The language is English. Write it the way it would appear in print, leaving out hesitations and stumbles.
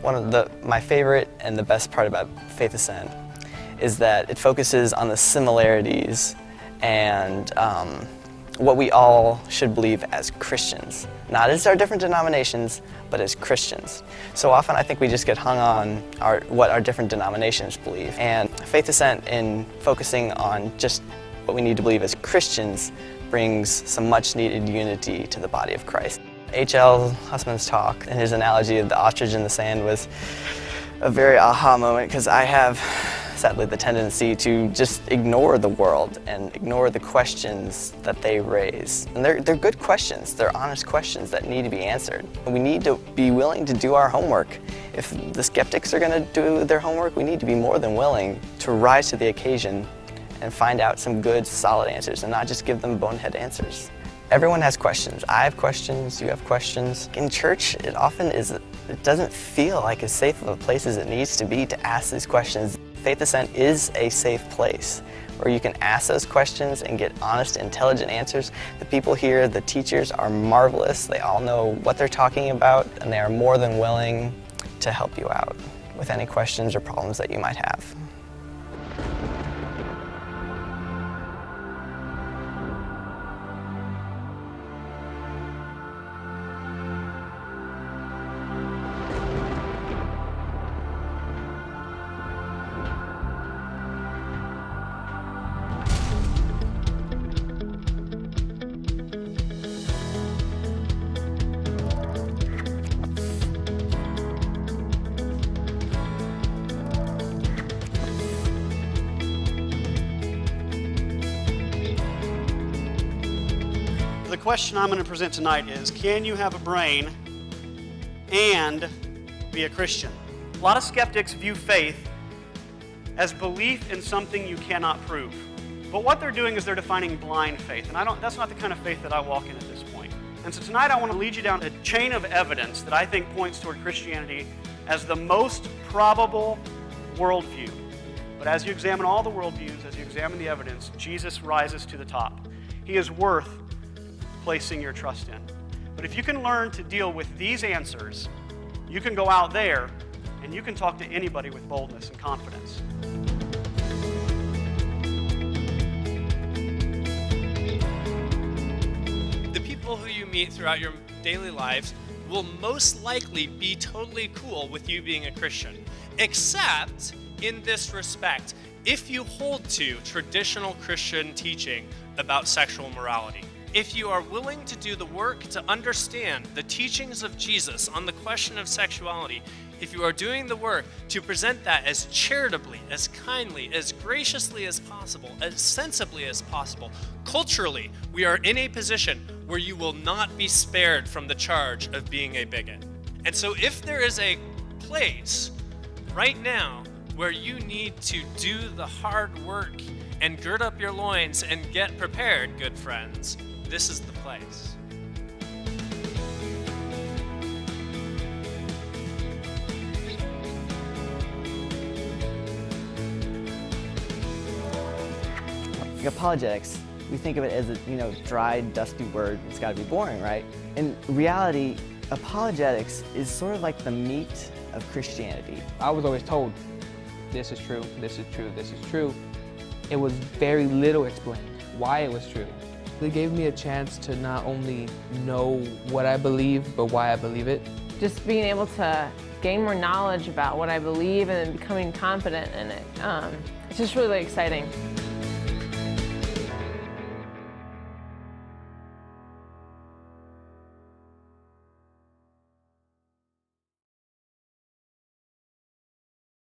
One of my favorite and the best part about Faith Ascent is that it focuses on the similarities and what we all should believe as Christians. Not as our different denominations, but as Christians. So often I think we just get hung on what our different denominations believe. And Faith Ascent, in focusing on just what we need to believe as Christians, brings some much needed unity to the body of Christ. H.L. Hussman's talk and his analogy of the ostrich in the sand was a very aha moment, because I have sadly the tendency to just ignore the world and ignore the questions that they raise. And they're good questions, they're honest questions that need to be answered. We need to be willing to do our homework. If the skeptics are going to do their homework, we need to be more than willing to rise to the occasion and find out some good, solid answers and not just give them bonehead answers. Everyone has questions. I have questions, you have questions. In church, it doesn't feel like as safe of a place as it needs to be to ask these questions. Faith Ascent is a safe place where you can ask those questions and get honest, intelligent answers. The people here, the teachers, are marvelous. They all know what they're talking about, and they are more than willing to help you out with any questions or problems that you might have. The question I'm going to present tonight is, can you have a brain and be a Christian? A lot of skeptics view faith as belief in something you cannot prove. But what they're doing is they're defining blind faith, and that's not the kind of faith that I walk in at this point. And so tonight I want to lead you down a chain of evidence that I think points toward Christianity as the most probable worldview. But as you examine all the worldviews, as you examine the evidence, Jesus rises to the top. He is worth placing your trust in. But if you can learn to deal with these answers, you can go out there and you can talk to anybody with boldness and confidence. The people who you meet throughout your daily lives will most likely be totally cool with you being a Christian, except in this respect, if you hold to traditional Christian teaching about sexual morality. If you are willing to do the work to understand the teachings of Jesus on the question of sexuality, if you are doing the work to present that as charitably, as kindly, as graciously as possible, as sensibly as possible, culturally, we are in a position where you will not be spared from the charge of being a bigot. And so if there is a place right now where you need to do the hard work and gird up your loins and get prepared, good friends, this is the place. Like apologetics, we think of it as a dry, dusty word. It's got to be boring, right? In reality, apologetics is sort of like the meat of Christianity. I was always told, this is true, this is true, this is true. It was very little explained why it was true. It gave me a chance to not only know what I believe, but why I believe it. Just being able to gain more knowledge about what I believe and then becoming confident in it. It's just really exciting.